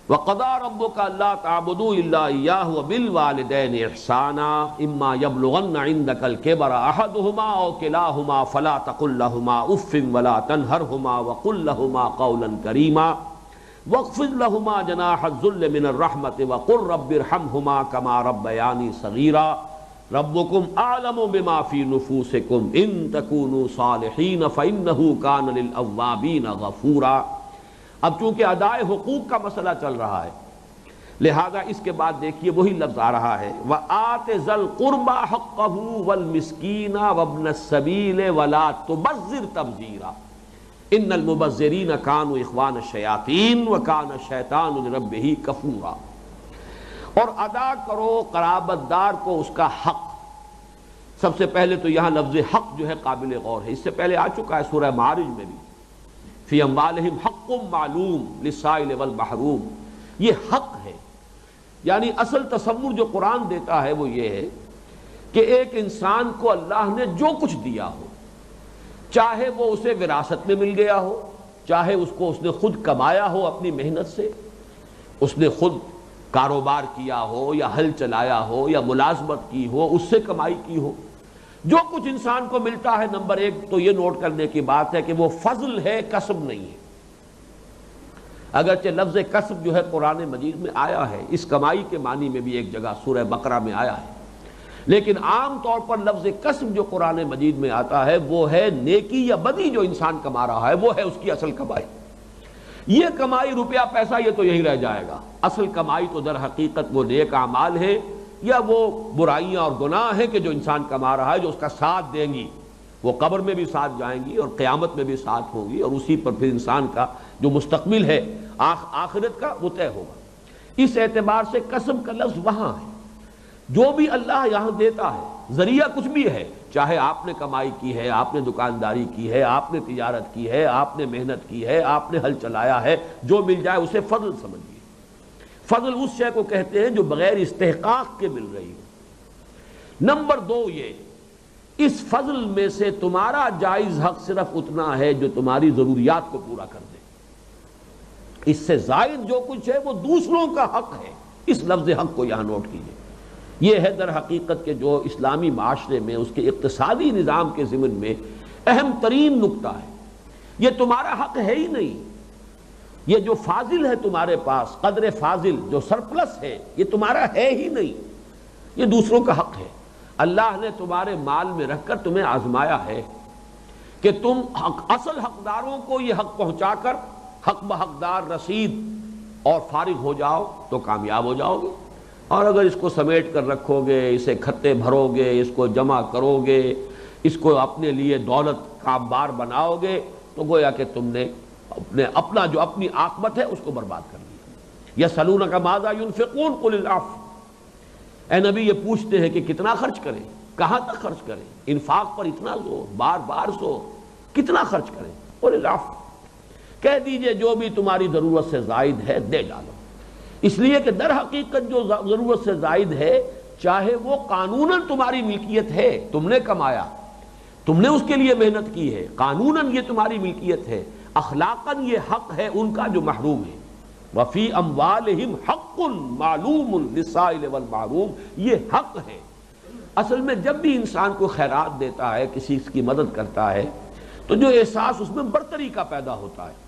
وَقَضَىٰ رَبُّكَ أَلَّا تَعْبُدُوا إِلَّا إِيَّاهُ وَبِالْوَالِدَيْنِ إِحْسَانًا إِمَّا يَبْلُغَنَّ عِندَكَ الْكِبَرَ أَحَدُهُمَا أَوْ كِلَاهُمَا فَلَا تَقُل لَّهُمَا أُفٍّ وَلَا تَنْهَرْهُمَا وَقُل لَّهُمَا قَوْلًا كَرِيمًا وَاخْفِضْ لَهُمَا جَنَاحَ الذُّلِّ مِنَ الرَّحْمَةِ وَقُل رَّبِّ ارْحَمْهُمَا كَمَا رَبَّيَانِي صَغِيرًا رَبُّكُمْ أَعْلَمُ بِمَا فِي نُفُوسِكُمْ إِن تَكُونُوا صَالِحِينَ فَإِنَّهُ كَانَ لِلْأَوَّابِينَ غَفُورًا۔ اب چونکہ ادائے حقوق کا مسئلہ چل رہا ہے، لہذا اس کے بعد دیکھیے وہی لفظ آ رہا ہے وَآتِ ذَا الْقُرْبَىٰ حَقَّهُ وَالْمِسْكِينَ وَابْنَ السَّبِيلِ وَلَا تُبَذِّرْ تَبْذِيرًا إِنَّ الْمُبَذِّرِينَ كَانُوا إِخْوَانَ الشَّيَاطِينِ وَكَانَ الشَّيْطَانُ لِرَبِّهِ كَفُورًا۔ اور ادا کرو قرابت دار کو اس کا حق۔ سب سے پہلے تو یہاں لفظ حق جو ہے قابل غور ہے، اس سے پہلے آ چکا ہے سورہ معارج میں بھی، فی اموالہم حق معلوم للسائل والمحروم۔ یہ حق ہے، یعنی اصل تصور جو قرآن دیتا ہے وہ یہ ہے کہ ایک انسان کو اللہ نے جو کچھ دیا ہو، چاہے وہ اسے وراثت میں مل گیا ہو، چاہے اس کو اس نے خود کمایا ہو اپنی محنت سے، اس نے خود کاروبار کیا ہو یا ہل چلایا ہو یا ملازمت کی ہو، اس سے کمائی کی ہو، جو کچھ انسان کو ملتا ہے، نمبر ایک تو یہ نوٹ کرنے کی بات ہے کہ وہ فضل ہے، کسب نہیں ہے۔ اگرچہ لفظ کسب جو ہے قرآن مجید میں آیا ہے، اس کمائی کے معنی میں بھی ایک جگہ سورہ بقرہ میں آیا ہے، لیکن عام طور پر لفظ کسب جو قرآن مجید میں آتا ہے وہ ہے نیکی یا بدی جو انسان کما رہا ہے، وہ ہے اس کی اصل کمائی۔ یہ کمائی روپیہ پیسہ یہ تو یہی رہ جائے گا، اصل کمائی تو در حقیقت وہ نیک اعمال ہے یا وہ برائیاں اور گناہ ہیں کہ جو انسان کما رہا ہے، جو اس کا ساتھ دیں گی، وہ قبر میں بھی ساتھ جائیں گی اور قیامت میں بھی ساتھ ہوں گی، اور اسی پر پھر انسان کا جو مستقبل ہے آخرت کا وہ طے ہوگا۔ اس اعتبار سے کسب کا لفظ وہاں ہے، جو بھی اللہ یہاں دیتا ہے، ذریعہ کچھ بھی ہے، چاہے آپ نے کمائی کی ہے، آپ نے دکانداری کی ہے، آپ نے تجارت کی ہے، آپ نے محنت کی ہے، آپ نے ہل چلایا ہے، جو مل جائے اسے فضل سمجھیے۔ فضل اس شے کو کہتے ہیں جو بغیر استحقاق کے مل رہی ہو۔ نمبر دو، یہ اس فضل میں سے تمہارا جائز حق صرف اتنا ہے جو تمہاری ضروریات کو پورا کر دے، اس سے زائد جو کچھ ہے وہ دوسروں کا حق ہے۔ اس لفظ حق کو یہاں نوٹ کیجئے، یہ ہے در حقیقت کے جو اسلامی معاشرے میں اس کے اقتصادی نظام کے ضمن میں اہم ترین نکتہ ہے۔ یہ تمہارا حق ہے ہی نہیں، یہ جو فاضل ہے تمہارے پاس، قدر فاضل جو سرپلس ہے، یہ تمہارا ہے ہی نہیں، یہ دوسروں کا حق ہے۔ اللہ نے تمہارے مال میں رکھ کر تمہیں آزمایا ہے کہ تم اصل حقداروں کو یہ حق پہنچا کر حق بحقدار رسید اور فارغ ہو جاؤ تو کامیاب ہو جاؤ گے، اور اگر اس کو سمیٹ کر رکھو گے، اسے کھتے بھرو گے، اس کو جمع کرو گے، اس کو اپنے لیے دولت کا انبار بناؤ گے، تو گویا کہ تم نے اپنا جو اپنی عاقبت ہے اس کو برباد کر دیا۔ یسألونک ماذا ينفقون قل العفو، اے نبی یہ پوچھتے ہیں کہ کتنا خرچ کریں، کہاں تک خرچ کریں، انفاق پر اتنا زور، بار بار زور، کتنا خرچ کریں، قل العفو، کہہ دیجئے جو بھی تمہاری ضرورت سے زائد ہے دے ڈالو۔ اس لیے کہ در حقیقت جو ضرورت سے زائد ہے، چاہے وہ قانوناً تمہاری ملکیت ہے، تم نے کمایا، تم نے اس کے لیے محنت کی ہے، قانوناً یہ تمہاری ملکیت ہے، اخلاقاً یہ حق ہے ان کا جو محروم ہے۔ وفی اموالہم حق معلوم للسائل والمحروم، یہ حق ہے۔ اصل میں جب بھی انسان کو خیرات دیتا ہے، کسی کی مدد کرتا ہے، تو جو احساس اس میں برتری کا پیدا ہوتا ہے،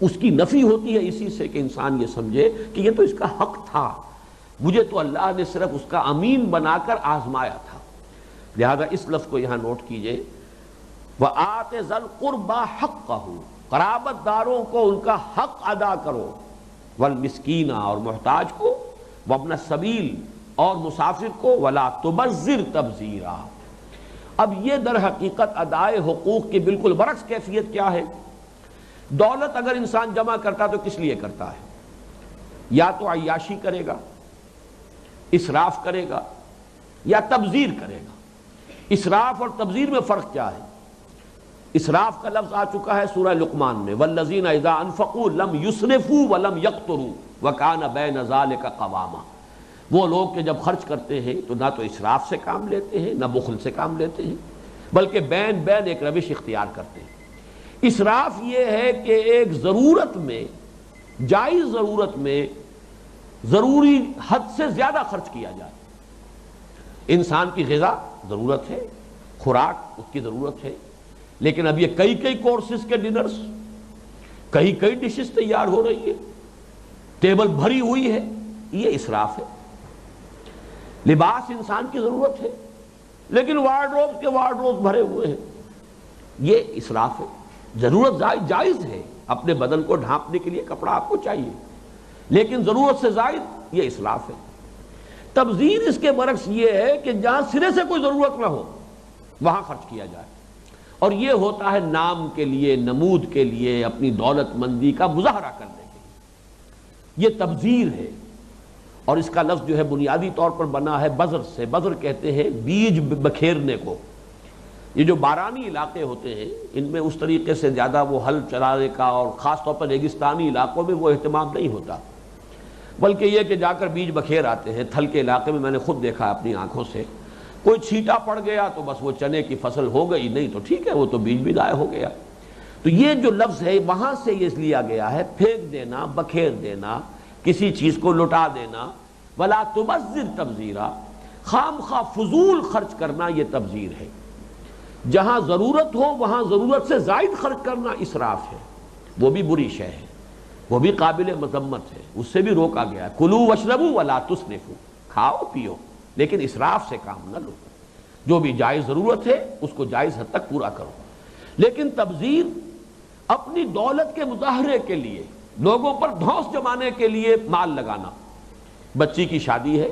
اس کی نفی ہوتی ہے اسی سے کہ انسان یہ سمجھے کہ یہ تو اس کا حق تھا، مجھے تو اللہ نے صرف اس کا امین بنا کر آزمایا تھا۔ لہذا اس لفظ کو یہاں نوٹ کیجئے، وَآتِ ذَا الْقُرْبَىٰ حَقَّهُ، قرابت داروں کو ان کا حق ادا کرو، والمسکین اور محتاج کو، وابن السبیل اور مسافر کو، ولا تبذر تبذیرا۔ اب یہ در حقیقت ادائے حقوق کی بالکل برعکس کیفیت کیا ہے؟ دولت اگر انسان جمع کرتا تو کس لیے کرتا ہے؟ یا تو عیاشی کرے گا، اسراف کرے گا، یا تبذیر کرے گا۔ اسراف اور تبذیر میں فرق کیا ہے؟ اسراف کا لفظ آ چکا ہے سورہ لقمان میں، والذین اذا انفقوا لم یسرفوا ولم یقتروا وکان بین ذلک قواما۔ وہ لوگ کہ جب خرچ کرتے ہیں تو نہ تو اسراف سے کام لیتے ہیں نہ بخل سے کام لیتے ہیں، بلکہ بین بین ایک روش اختیار کرتے ہیں۔ اسراف یہ ہے کہ ایک ضرورت میں جائز ضرورت میں ضروری حد سے زیادہ خرچ کیا جائے. انسان کی غذا ضرورت ہے، خوراک اس کی ضرورت ہے، لیکن اب یہ کئی کورسز کے ڈنرز، کئی ڈشز تیار ہو رہی ہے، ٹیبل بھری ہوئی ہے، یہ اسراف ہے. لباس انسان کی ضرورت ہے لیکن وارڈروب کے وارڈروب بھرے ہوئے ہیں، یہ اسراف ہے. ضرورت جائز ہے، اپنے بدن کو ڈھانپنے کے لیے کپڑا آپ کو چاہیے، لیکن ضرورت سے زائد یہ اسراف ہے. تبذیر اس کے برعکس یہ ہے کہ جہاں سرے سے کوئی ضرورت نہ ہو وہاں خرچ کیا جائے، اور یہ ہوتا ہے نام کے لیے، نمود کے لیے، اپنی دولت مندی کا مظاہرہ کرنے کے لیے. یہ تبذیر ہے، اور اس کا لفظ جو ہے بنیادی طور پر بنا ہے بذر سے. بذر کہتے ہیں بیج بکھیرنے کو. یہ جو بارانی علاقے ہوتے ہیں ان میں اس طریقے سے زیادہ وہ ہل چلانے کا اور خاص طور پر ریگستانی علاقوں میں وہ اہتمام نہیں ہوتا، بلکہ یہ کہ جا کر بیج بکھیر آتے ہیں. تھل کے علاقے میں نے خود دیکھا اپنی آنکھوں سے، کوئی چھینٹا پڑ گیا تو بس وہ چنے کی فصل ہو گئی، نہیں تو ٹھیک ہے وہ تو بیج بھی ضائع ہو گیا. تو یہ جو لفظ ہے وہاں سے یہ لیا گیا ہے، پھینک دینا، بکھیر دینا، کسی چیز کو لٹا دینا. وَلَا تُبَذِّرْ تَبْذِيرًا، خام خواہ فضول خرچ کرنا یہ تبذیر ہے. جہاں ضرورت ہو وہاں ضرورت سے زائد خرچ کرنا اسراف ہے، وہ بھی بری شے ہے، وہ بھی قابل مذمت ہے، اس سے بھی روکا گیا ہے. کُلُوا وَاشْرَبُوا وَلَا تُسْرِفُوا، کھاؤ پیو لیکن اسراف سے کام نہ لو. جو بھی جائز ضرورت ہے اس کو جائز حد تک پورا کرو. لیکن تبذیر اپنی دولت کے مظاہرے کے لیے، لوگوں پر دھونس جمانے کے لیے مال لگانا. بچی کی شادی ہے،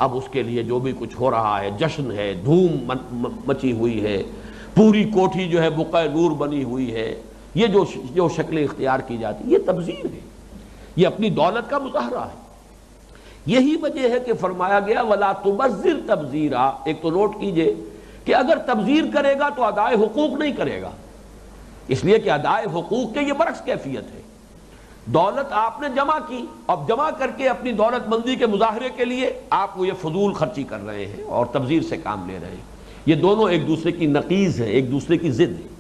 اب اس کے لیے جو بھی کچھ ہو رہا ہے، جشن ہے، دھوم مچی ہوئی ہے، پوری کوٹھی جو ہے بقعہ نور بنی ہوئی ہے، یہ جو شکلیں اختیار کی جاتی یہ تبذیر ہے، یہ اپنی دولت کا مظاہرہ ہے. یہی وجہ ہے کہ فرمایا گیا وَلَا تُبَذِّرْ تَبْذِيرًا. ایک تو نوٹ کیجئے کہ اگر تبذیر کرے گا تو ادائے حقوق نہیں کرے گا، اس لیے کہ ادائے حقوق کے یہ برعکس کیفیت ہے. دولت آپ نے جمع کی، اب جمع کر کے اپنی دولت مندی کے مظاہرے کے لیے آپ وہ یہ فضول خرچی کر رہے ہیں اور تبذیر سے کام لے رہے ہیں. یہ دونوں ایک دوسرے کی نقیض ہیں، ایک دوسرے کی ضد ہیں.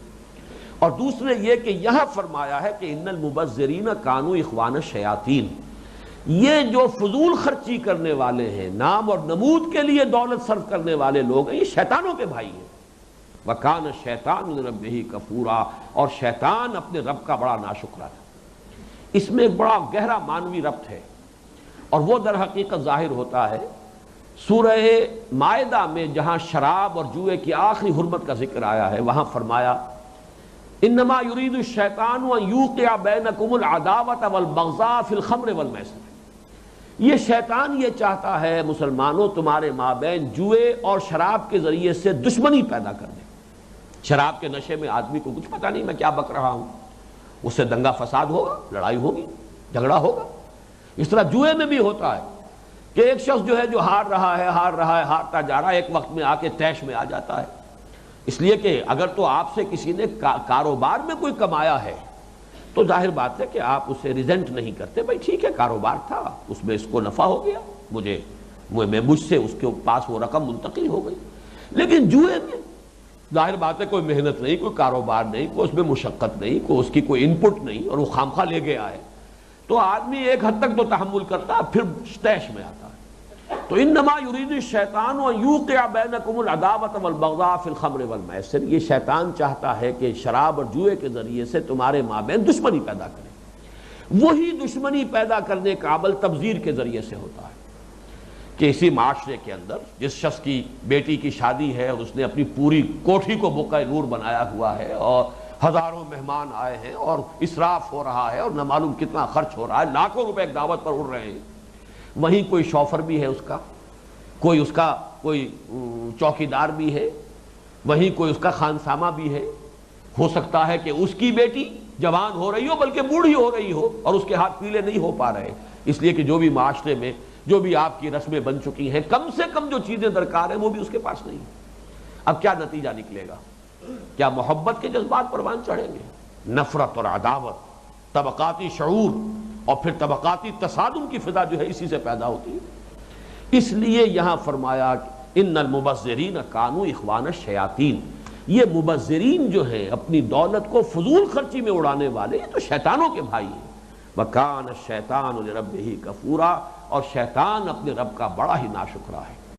اور دوسرے یہ کہ یہاں فرمایا ہے کہ ان المبذرین کانوا اخوان الشیاطین، یہ جو فضول خرچی کرنے والے ہیں، نام اور نمود کے لیے دولت صرف کرنے والے لوگ ہیں، یہ شیطانوں کے بھائی ہیں. وَكَانَ الشَّيْطَانُ لِرَبِّهِ كَفُورًا، اور شیطان اپنے رب کا بڑا ناشکرا تھا. اس میں ایک بڑا گہرا معنوی ربط ہے، اور وہ در حقیقت ظاہر ہوتا ہے سورہ مائدہ میں جہاں شراب اور جوئے کی آخری حرمت کا ذکر آیا ہے. وہاں فرمایا انما یرید الشیطان ان یوقع بینکم العداوۃ والبغضاء فی الخمر والمیسر. یہ شیطان یہ چاہتا ہے مسلمانوں تمہارے مابین جوئے اور شراب کے ذریعے سے دشمنی پیدا کر دے. شراب کے نشے میں آدمی کو کچھ پتہ نہیں میں کیا بک رہا ہوں، اس سے دنگا فساد ہوگا، لڑائی ہوگی، جھگڑا ہوگا. اس طرح جوئے میں بھی ہوتا ہے کہ ایک شخص جو ہے جو ہار رہا ہے ہارتا جا رہا ہے، ایک وقت میں آ کے طیش میں آ جاتا ہے. اس لیے کہ اگر تو آپ سے کسی نے کاروبار میں کوئی کمایا ہے تو ظاہر بات ہے کہ آپ اسے ریزنٹ نہیں کرتے، بھائی ٹھیک ہے کاروبار تھا، اس میں اس کو نفع ہو گیا، مجھ سے اس کے پاس وہ رقم منتقل ہو گئی. لیکن جوئے میں ظاہر بات ہے کوئی محنت نہیں، کوئی کاروبار نہیں، کوئی اس میں مشقت نہیں، کوئی اس کی کوئی ان پٹ نہیں، اور وہ خامخواہ لے گیا ہے، تو آدمی ایک حد تک تو تحمل کرتا ہے، پھر طیش میں آتا ہے. تو انما یرید الشیطان ان یوقع بینکم العداوۃ والبغضاء فی الخمر والمیسر، یہ شیطان چاہتا ہے کہ شراب اور جوئے کے ذریعے سے تمہارے مابین دشمنی پیدا کرے. وہی دشمنی پیدا کرنے کا عمل تبذیر کے ذریعے سے ہوتا ہے کہ اسی معاشرے کے اندر جس شخص کی بیٹی کی شادی ہے اور اس نے اپنی پوری کوٹھی کو بقعہ نور بنایا ہوا ہے اور ہزاروں مہمان آئے ہیں اور اسراف ہو رہا ہے اور نہ معلوم کتنا خرچ ہو رہا ہے، لاکھوں روپے ایک دعوت پر اڑ رہے ہیں، وہیں کوئی شوفر بھی ہے اس کا کوئی چوکیدار بھی ہے، وہیں کوئی اس کا خانسامہ بھی ہے. ہو سکتا ہے کہ اس کی بیٹی جوان ہو رہی ہو بلکہ بوڑھی ہو رہی ہو اور اس کے ہاتھ پیلے نہیں ہو پا رہے، اس لیے کہ جو بھی معاشرے میں جو بھی آپ کی رسمیں بن چکی ہیں، کم سے کم جو چیزیں درکار ہیں وہ بھی اس کے پاس نہیں. اب کیا نتیجہ نکلے گا؟ کیا محبت کے جذبات پروان چڑھیں گے؟ نفرت اور عداوت، طبقاتی شعور اور پھر طبقاتی تصادم کی فضا جو ہے اسی سے پیدا ہوتی ہے. اس لیے یہاں فرمایا ان المبذرین کانوا اخوان الشیاطین، یہ مبذرین جو ہیں اپنی دولت کو فضول خرچی میں اڑانے والے، یہ تو شیطانوں کے بھائی ہیں. وَكَانَ الشَّيْطَانُ لِرَبِّهِ کفورا، اور شیطان اپنے رب کا بڑا ہی ناشکرا ہے۔